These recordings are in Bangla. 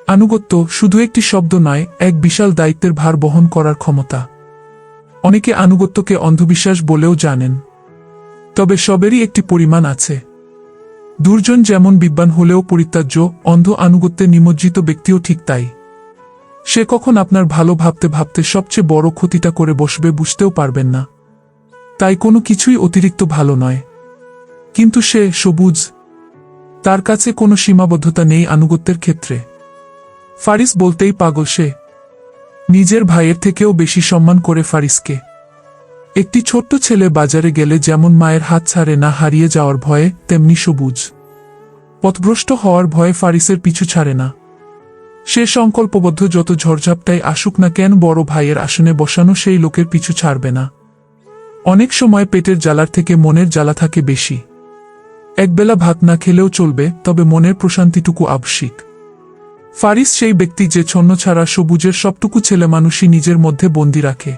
আনুগত্য শুধু একটি শব্দ নয়, এক বিশাল দায়িত্বের ভার বহন করার ক্ষমতা। অনেকে আনুগত্যকে অন্ধবিশ্বাস বলেও জানেন। তবে সবেরই একটি পরিমাণ আছে। দুর্জন যেমন বিদ্বান হলেও পরিত্যাজ্য, অন্ধ আনুগত্যে নিমজ্জিত ব্যক্তিও ঠিক তাই। সে কখন আপনার ভালো ভাবতে ভাবতে সবচেয়ে বড় ক্ষতিটা করে বসবে বুঝতেও পারবেন না। তাই কোনো কিছুই অতিরিক্ত ভালো নয়। কিন্তু সে সবুজ। তার কাছে কোনো সীমাবদ্ধতা নেই আনুগত্যের ক্ষেত্রে। ফারিস বলতেই পাগল সে। নিজের ভাইয়ের থেকেও বেশি সম্মান করে ফারিসকে। একটি ছোট্ট ছেলে বাজারে গেলে যেমন মায়ের হাত ছাড়ে না হারিয়ে যাওয়ার ভয়ে, তেমনি সবুজ পথভ্রষ্ট হওয়ার ভয়ে ফারিসের পিছু ছাড়ে না। সে সংকল্পবদ্ধ, যত ঝড়ঝাপটাই আসুক না কেন বড় ভাইয়ের আসনে বসানো সেই লোকের পিছু ছাড়বে না। অনেক সময় পেটের জ্বালার থেকে মনের জ্বালা থাকে বেশি। একবেলা ভাত না খেলেও চলবে, তবে মনের প্রশান্তিটুকু আবশ্যিক। ফারিস সেই ব্যক্তি যে ছন্নছাড়া সবুজের সবটুকু ছেলে মানুষই নিজের মধ্যে বন্দি রাখে।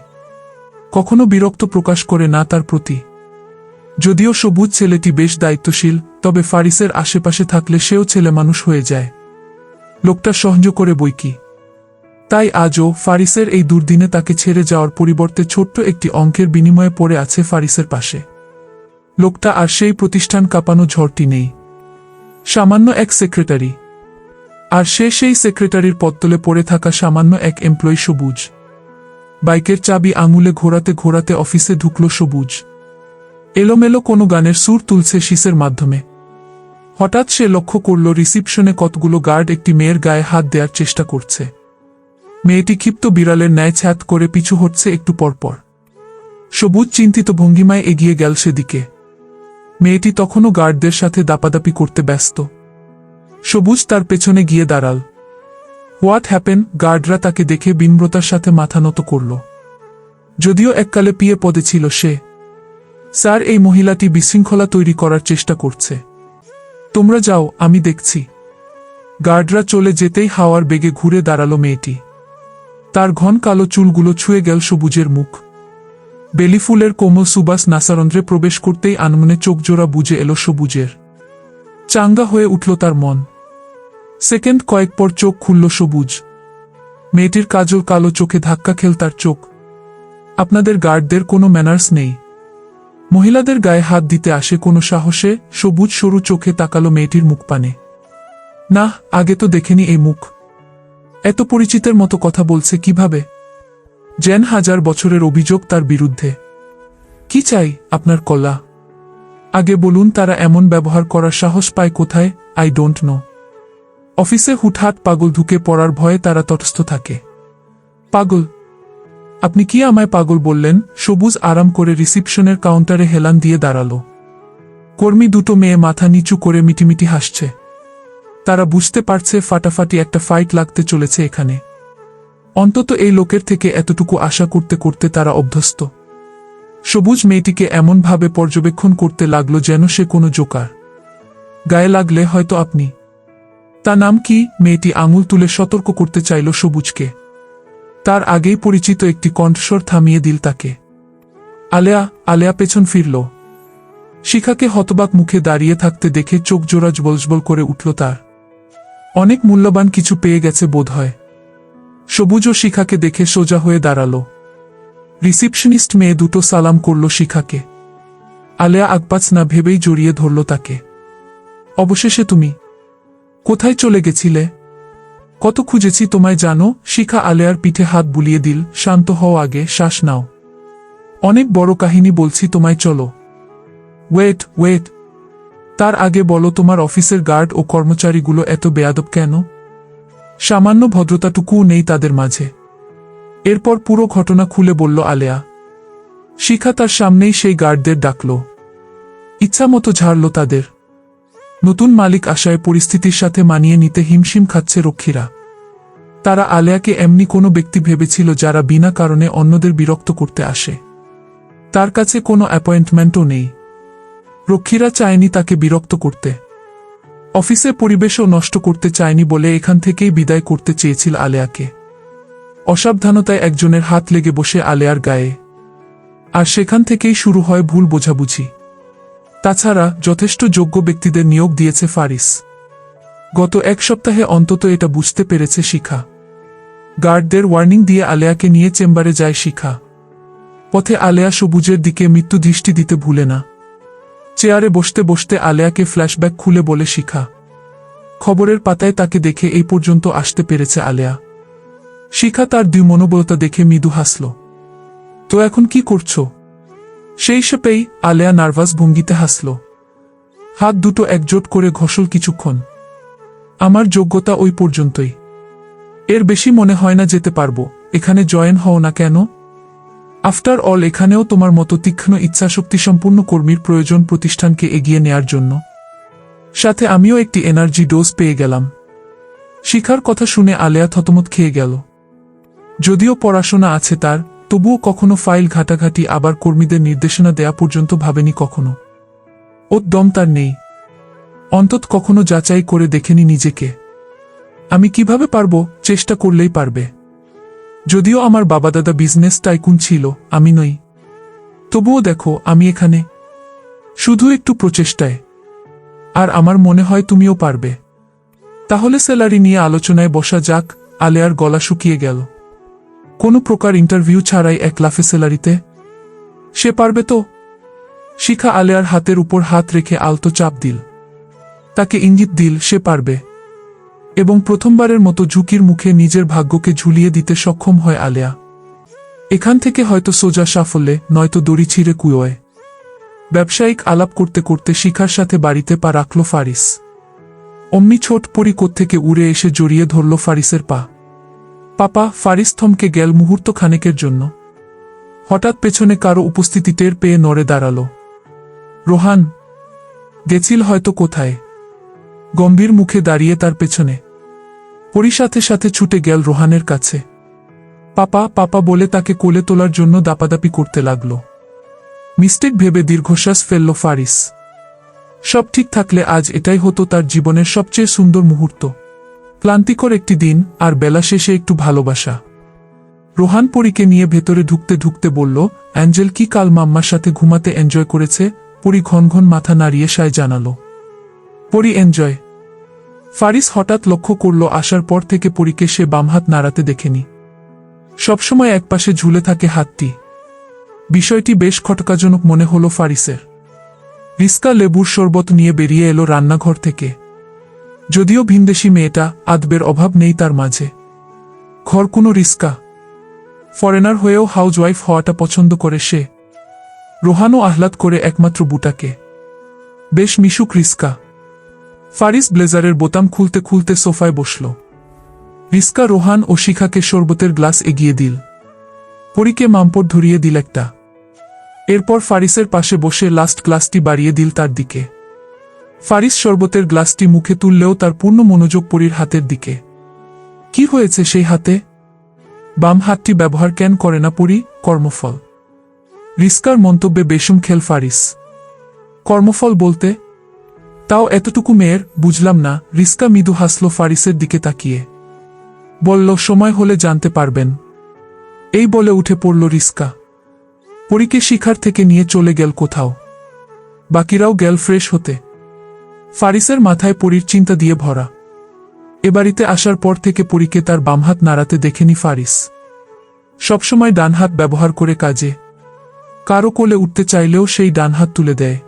কখনো বিরক্ত প্রকাশ করে না তার প্রতি। যদিও সবুজ ছেলেটি বেশ দায়িত্বশীল, তবে ফারিসের আশেপাশে থাকলে সেও ছেলে মানুষ হয়ে যায়। লোকটা সহ্য করে বইকি। তাই আজও ফারিসের এই দুর্দিনে তাকে ছেড়ে যাওয়ার পরিবর্তে ছোট্ট একটি অঙ্কের বিনিময়ে পড়ে আছে ফারিসের পাশে। লোকটা আর সেই প্রতিষ্ঠান কাঁপানো ঝড়টি নেই। সামান্য এক সেক্রেটারি। আর সে সেই সেক্রেটারির পদতলে পড়ে থাকা সামান্য এক এমপ্লয়ি সবুজ। বাইকের চাবি আঙুলে ঘোরাতে ঘোরাতে অফিসে ঢুকল সবুজ। এলোমেলো কোনো গানের সুর তুলছে শীষের মাধ্যমে। হঠাৎ সে লক্ষ্য করল রিসিপশনে কতগুলো গার্ড একটি মেয়ের গায়ে হাত দেওয়ার চেষ্টা করছে। মেয়েটি ক্ষিপ্ত বিড়ালের ন্যায় ছ্যাঁত করে পিছু হটছে একটু পরপর। সবুজ চিন্তিত ভঙ্গিমায় এগিয়ে গেল সেদিকে। মেয়েটি তখনও গার্ডদের সাথে দাপাদাপি করতে ব্যস্ত। সবুজ তার পেছনে গিয়ে দাঁড়াল। What happen? গার্ডরা তাকে দেখে বিনম্রতার সাথে মাথা নত করল। যদিও এককালে পিএ পদে ছিল সে। স্যার, এই মহিলাটি বিশৃঙ্খলা তৈরি করার চেষ্টা করছে। তোমরা যাও, আমি দেখছি। গার্ডরা চলে যেতেই হাওয়ার বেগে ঘুরে দাঁড়ালো মেয়েটি। তার ঘন কালো চুলগুলো ছুঁয়ে গেল সবুজের মুখ। বেলিফুলের কোমল সুবাস নাসারন্ধ্রে প্রবেশ করতেই আনমনে চোখজোড়া বুঝে এলো সবুজের। চাঙ্গা হয়ে উঠল তার মন। সেকেন্ড কয়েক পর চোখ খুলল সবুজ। মেয়েটির কাজল কালো চোখে ধাক্কা খেল তার চোখ। আপনাদের গার্ডদের কোনো ম্যানার্স নেই? মহিলাদের গায়ে হাত দিতে আসে কোনো সাহসে? সবুজ সরু চোখে তাকালো মেয়েটির মুখপানে। না, আগে তো দেখেনি এই মুখ। এত পরিচিতের মতো কথা বলছে কিভাবে? যেন 1000 বছরের অভিযোগ তার বিরুদ্ধে। কি চাই আপনার কল্লা? আগে বলুন, তারা এমন ব্যবহার করার সাহস পায় কোথায়? I don't know. অফিসে হুটহাট পাগল ঢুকে পড়ার ভয়ে তারা তটস্থ থাকে। পাগল? আপনি কি আমায় পাগল বললেন? সবুজ আরাম করে রিসিপশনের কাউন্টারে হেলান দিয়ে দাঁড়ালো। কর্মী দুটো মেয়ে মাথা নিচু করে মিটিমিটি হাসছে। তারা বুঝতে পারছে ফাটাফাটি একটা ফাইট লাগতে চলেছে এখানে। অন্তত এই লোকের থেকে এতটুকু আশা করতে করতে তারা অভ্যস্ত। সবুজ মেয়েটিকে এমনভাবে পর্যবেক্ষণ করতে লাগলো যেন সে কোনো জোকার। গায়ে লাগলে হয়তো আপনি। তা নাম কি? মেয়েটি আঙুল তুলে সতর্ক করতে চাইল সবুজকে। তার আগেই পরিচিত একটি কণ্ঠস্বর থামিয়ে দিল তাকে। আলেয়া। আলেয়া পেছন ফিরল। শিখাকে হতবাক মুখে দাঁড়িয়ে থাকতে দেখে চোখ জোড়া জ্বলজ্বল করে উঠল তার। অনেক মূল্যবান কিছু পেয়ে গেছে বোধহয়। সবুজ ও শিখাকে দেখে সোজা হয়ে দাঁড়াল। রিসিপশনিস্ট মেয়ে দুটো সালাম করল শিখাকে। আলেয়া আগপাচ না ভেবেই জড়িয়ে ধরল তাকে। অবশেষে তুমি? কোথায় চলে গেছিলে? কত খুঁজেছি তোমায় জানো? শিখা আলেয়ার পিঠে হাত বুলিয়ে দিল। শান্ত হও, আগে শ্বাস নাও। অনেক বড় কাহিনী বলছি তোমায়, চলো। ওয়েট ওয়েট, তার আগে বলো তোমার অফিসের গার্ড ও কর্মচারীগুলো এত বেয়াদব কেন? সামান্য ভদ্রতাটুকুও নেই তাদের মাঝে। এরপর পুরো ঘটনা খুলে বলল আলেয়া। শিখা তার সামনেই সেই গার্ডদের ডাকল। ইচ্ছামতো ঝাড়ল তাদের। নতুন মালিক আসায় পরিস্থিতির সাথে মানিয়ে নিতে হিমশিম খাচ্ছে রক্ষীরা। তারা আলেয়াকে এমনি কোনো ব্যক্তি ভেবেছিল যারা বিনা কারণে অন্যদের বিরক্ত করতে আসে। তার কাছে কোনো অ্যাপয়েন্টমেন্টও নেই। রক্ষীরা চায়নি তাকে বিরক্ত করতে। অফিসের পরিবেশও নষ্ট করতে চায়নি বলে এখান থেকেই বিদায় করতে চেয়েছিল আলেয়াকে। অসাবধানতায় একজনের হাত লেগে বসে আলেয়ার গায়ে। আর সেখান থেকেই শুরু হয় ভুল বোঝাবুঝি। তাছাড়া যথেষ্ট যোগ্য ব্যক্তিদের নিয়োগ দিয়েছে ফারিস। গত এক সপ্তাহে অন্তত এটা বুঝতে পেরেছে শিখা। গার্ডদের ওয়ার্নিং দিয়ে আলেয়াকে নিয়ে চেম্বারে যায় শিখা। পথে আলেয়া সবুজের দিকে মৃত্যু দৃষ্টি দিতে ভুলে না। চেয়ারে বসতে বসতে আলেয়াকে ফ্ল্যাশব্যাক খুলে বলে শিখা। খবরের পাতায় তাকে দেখে এই পর্যন্ত আসতে পেরেছে আলেয়া। শিখা তার দ্বিমনোবলতা দেখে মৃদু হাসল। তো এখন কি করছো? সেই সাপেই আলেয়া নার্ভাস ভঙ্গিতে হাসল। হাত দুটো একজোট করে ঘষল কিছুক্ষণ। আমার যোগ্যতা ওই পর্যন্তই, এর বেশি মনে হয় না যেতে পারবো। এখানে জয়েন হও না কেন? আফটার অল এখানেও তোমার মতো তীক্ষ্ণ ইচ্ছাশক্তিসম্পন্ন কর্মীর প্রয়োজন প্রতিষ্ঠানকে এগিয়ে নেয়ার জন্য। সাথে আমিও একটি এনার্জি ডোজ পেয়ে গেলাম। শিখার কথা শুনে আলেয়া থতমত খেয়ে গেল। যদিও পড়াশোনা আছে তার, তবুও কখনো ফাইল ঘাটাঘাটি আবার কর্মীদের নির্দেশনা দেয়া পর্যন্ত ভাবেনি কখনো। ওর দম তার নেই। অন্তত কখনো যাচাই করে দেখেনি নিজেকে। আমি কিভাবে পারবো? চেষ্টা করলেই পারবে। যদিও আমার বাবা দাদা বিজনেস টাইকুন ছিল, আমি নই। তবুও দেখো আমি এখানে, শুধু একটু প্রচেষ্টায়। আর আমার মনে হয় তুমিও পারবে। তাহলে স্যালারি নিয়ে আলোচনায় বসা যাক। আলেয়ার গলা শুকিয়ে গেল। কোনো প্রকার ইন্টারভিউ ছাড়াই 1 লাফে স্যালারিতে? সে পারবে তো? শিখা আলেয়ার হাতের উপর হাত রেখে আলতো চাপ দিল। তাকে ইঙ্গিত দিল সে পারবে। এবং প্রথমবারের মতো ঝুঁকির মুখে নিজের ভাগ্যকে ঝুলিয়ে দিতে সক্ষম হয় আলেয়া। এখান থেকে হয়তো সোজা সাফল্যে, নয়তো দড়ি ছিঁড়ে কুয়োয়। ব্যবসায়িক আলাপ করতে করতে শিখার সাথে বাড়িতে পা রাখল ফারিস। অমনি ছোট পরি কোত্থেকে উড়ে এসে জড়িয়ে ধরল ফারিসের পা। পাপা! ফারিস থমকে গেল মুহূর্ত খানেকের জন্য। হঠাৎ পেছনে কারো উপস্থিতি টের পেয়ে নড়ে দাঁড়াল। রোহান! গেছিল হয়তো কোথায়। গম্ভীর মুখে দাঁড়িয়ে তার পেছনে। পরি সাথে সাথে ছুটে গেল রোহানের কাছে। পাপা পাপা বলে তাকে কোলে তোলার জন্য দাপাদাপি করতে লাগল। মিস্টেক ভেবে দীর্ঘশ্বাস ফেলল ফারিস। সব ঠিক থাকলে আজ এটাই হতো তার জীবনের সবচেয়ে সুন্দর মুহূর্ত। ক্লান্তিকর একটি দিন, আর বেলা শেষে একটু ভালোবাসা। রোহান পরীকে নিয়ে ভেতরে ঢুকতে ঢুকতে বলল, অ্যাঞ্জেল কি কাল মাম্মার সাথে ঘুমাতে এনজয় করেছে? পরি ঘন ঘন মাথা নাড়িয়ে সায় জানালো। পরি এনজয়? ফারিস হঠাৎ লক্ষ্য করল আসার পর থেকে পরীকে সে বামহাত নাড়াতে দেখেনি। সবসময় একপাশে ঝুলে থাকে হাতটি। বিষয়টি বেশ খটকাজনক মনে হলো ফারিসের। রিস্কা লেবুর শরবত নিয়ে বেরিয়ে এলো রান্নাঘর থেকে। যদিও ভিনদেশি মেয়েটা, আদবের অভাব নেই তার মাঝে। ঘর কোনো রিস্কা। ফরেনার হয়েও হাউসওয়াইফ হওয়াটা পছন্দ করে সে। রোহানও আহ্লাদ করে একমাত্র বুটাকে। বেশ মিশুক রিস্কা। ফারিস ব্লেজারের বোতাম খুলতে খুলতে সোফায় বসল। রিস্কা রোহান ও শিখাকে শরবতের গ্লাস এগিয়ে দিল। পরীকে মামপট ধরিয়ে দিল একটা। এরপর ফারিসের পাশে বসে লাস্ট গ্লাসটি বাড়িয়ে দিল তার দিকে। ফারিস শরবতের গ্লাসটি মুখে তুললেও তার পূর্ণ মনোযোগ পরীর হাতের দিকে। কি হয়েছে সেই হাতে? বাম হাতটি ব্যবহার কেন করে না পরী? কর্মফল। রিস্কার মন্তব্যে বেশুম খেল ফারিস। কর্মফল বলতে? তাও এতটুকু মেয়ের, বুঝলাম না। রিস্কা মৃদু হাসল ফারিসের দিকে তাকিয়ে। বলল, সময় হলে জানতে পারবেন। এই বলে উঠে পড়ল রিস্কা। পরীকে শিখার থেকে নিয়ে চলে গেল কোথাও। বাকিরাও গেল ফ্রেশ হতে। ফারিসের মাথায় পরীর চিন্তা দিয়ে ভরা। এ বাড়িতে আসার পর থেকে পরীকে তার বামহাত নাড়াতে দেখেনি ফারিস। সবসময় ডান হাত ব্যবহার করে কাজে। কারো কোলে উঠতে চাইলেও সেই ডান হাত তুলে দেয়।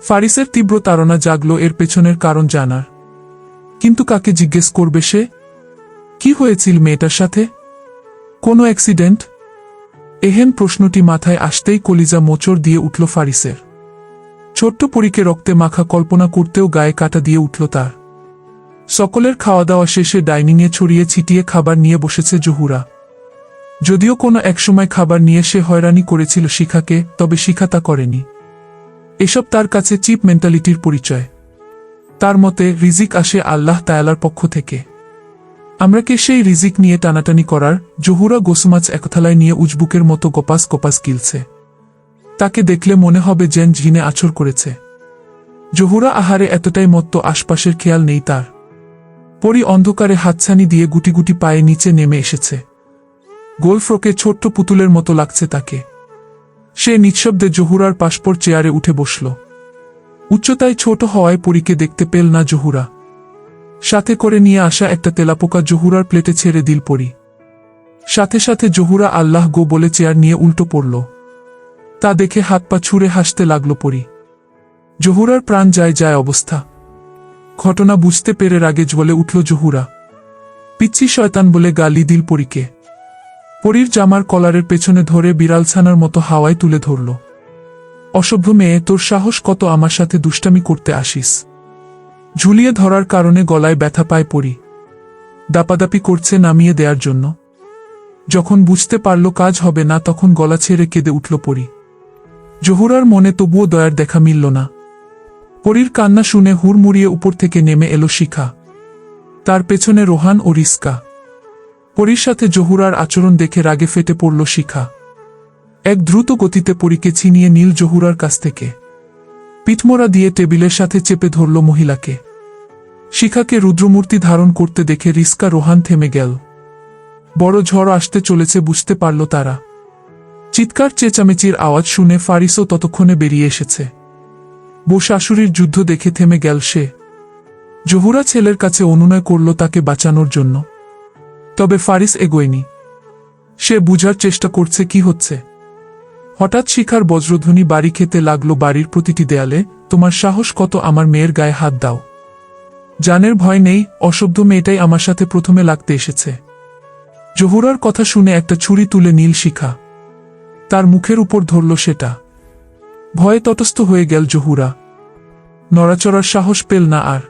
ফারিসের তীব্র তাড়না জাগল এর পেছনের কারণ জানার। কিন্তু কাকে জিজ্ঞেস করবে সে? কি হয়েছিল মেয়েটার সাথে? কোনো অ্যাক্সিডেন্ট? এহেন প্রশ্নটি মাথায় আসতেই কলিজা মোচড় দিয়ে উঠল ফারিসের। ছোট্ট পরীকে রক্তে মাখা কল্পনা করতেও গায়ে কাটা দিয়ে উঠল তার। সকলের খাওয়া দাওয়া শেষে ডাইনিংয়ে ছড়িয়ে ছিটিয়ে খাবার নিয়ে বসেছে জহুরা। যদিও কোনো একসময় খাবার নিয়ে সে হয়রানি করেছিল শিখাকে, তবে শিখা তা করেনি। এসব তার কাছে চিপ মেন্টালিটির পরিচয়। তার মতে রিজিক আসে আল্লাহ তায়ালার পক্ষ থেকে। আমরা কে সেই রিজিক নিয়ে টানাটানি করার? জহুরা গোসমাছ একথালায় নিয়ে উজবুকের মতো গোপাস গোপাস গিলছে। তাকে দেখলে মনে হবে যেন ঝিনে আছর করেছে। জহুরা আহারে এতটাই মত্ত, আশপাশের খেয়াল নেই তার। পরি অন্ধকারে হাতছানি দিয়ে গুটি গুটি পায়ে নিচে নেমে এসেছে। গোল ফ্রকে ছোট্ট পুতুলের মতো লাগছে তাকে। সে নিঃশব্দে জহুরার পাশপর চেয়ারে উঠে বসল। উচ্চতায় ছোট হওয়ায় পরীকে দেখতে পেল না জহুরা। সাথে করে নিয়ে আসা একটা তেলাপোকা জহুরার প্লেটে ছেড়ে দিল পরি। সাথে সাথে জহুরা আল্লাহ গো বলে চেয়ার নিয়ে উল্টো পড়ল। তা দেখে হাত পা ছুঁড়ে হাসতে লাগল পরি। জহুরার প্রাণ যায় যায় অবস্থা। ঘটনা বুঝতে পেরে রাগে জ্বলে উঠল জহুরা। পিচ্ছি শয়তান বলে গালি দিল পরীকে। পরীর জামার কলারের পেছনে ধরে বিড়ালছানার মতো হাওয়ায় তুলে ধরল। অসভ্য মেয়ে, তোর সাহস কত আমার সাথে দুষ্টামি করতে আসিস? ঝুলিয়ে ধরার কারণে গলায় ব্যথা পায় পরি। দাপাদাপি করছে নামিয়ে দেওয়ার জন্য। যখন বুঝতে পারল কাজ হবে না তখন গলা ছেড়ে কেঁদে উঠল পরি। জহুরার মনে তবুও দয়ার দেখা মিলল না। পরীর কান্না শুনে হুড়মুড়িয়ে উপর থেকে নেমে এলো শিখা। তার পেছনে রোহান ও রিস্কা। পরীর সাথে জহুরার আচরণ দেখে রাগে ফেটে পড়ল শিখা। এক দ্রুত গতিতে পরীকে ছিনিয়ে নীল জহুরার কাছ থেকে। পিঠমোড়া দিয়ে টেবিলের সাথে চেপে ধরল মহিলাকে। শিখাকে রুদ্রমূর্তি ধারণ করতে দেখে রিস্কা রোহান থেমে গেল। বড় ঝড় আসতে চলেছে বুঝতে পারল তারা। চিৎকার চেঁচামেচির আওয়াজ শুনে ফারিসও ততক্ষণে বেরিয়ে এসেছে। বউ শাশুড়ির যুদ্ধ দেখে থেমে গেল সে। জহুরা ছেলের কাছে অনুনয় করল তাকে বাঁচানোর জন্য। তবে ফারিস এগোয়নি। সে বুঝার চেষ্টা করছে কি হচ্ছে। হঠাৎ শিখার বজ্রধ্বনি বাড়ি খেতে লাগলো বাড়ির প্রতিটি দেয়ালে। তোমার সাহস কত আমার মেয়ের গায়ে হাত দাও? জানের ভয় নেই, অসভ্য মেয়েটাই আমার সাথে প্রথমে লাগতে এসেছে। জহুরার কথা শুনে একটা ছুরি তুলে নীল শিখা তার মুখের উপর ধরল সেটা। ভয়ে তটস্থ হয়ে গেল জহুরা। নড়াচড়ার সাহস পেল না আর।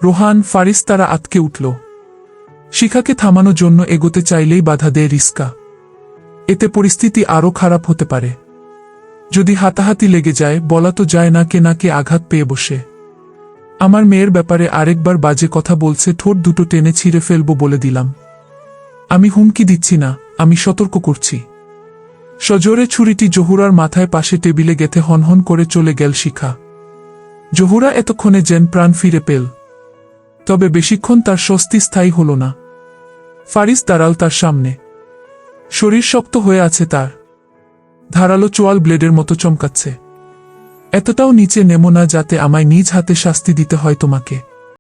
রোহান, ফারিস তারা আটকে উঠল। শিখাকে থামানোর জন্য এগোতে চাইলেই বাধা দেয় রিস্কা। এতে পরিস্থিতি আরও খারাপ হতে পারে। যদি হাতাহাতি লেগে যায়, বলা তো যায় না কে নাকে আঘাত পেয়ে বসে। আমার মেয়ের ব্যাপারে আরেকবার বাজে কথা বলছে, ঠোঁট দুটো টেনে ছিঁড়ে ফেলবো বলে দিলাম। আমি হুমকি দিচ্ছি না, আমি সতর্ক করছি। সজোরে ছুরিটি জহুরার মাথায় পাশে টেবিলে গেঁথে হনহন করে চলে গেল শিখা। জহুরা এতক্ষণে যেন প্রাণ ফিরে পেল। তবে বেশিক্ষণ তার স্বস্তি স্থায়ী হল না। ফারিস দাঁড়াল তার সামনে। শরীর শক্ত হয়ে আছে তার। ধারালো চোয়াল ব্লেডের মতো চমকাচ্ছে। এতটাও নিচে নেমো না যাতে আমায় নিজ হাতে শাস্তি দিতে হয় তোমাকে।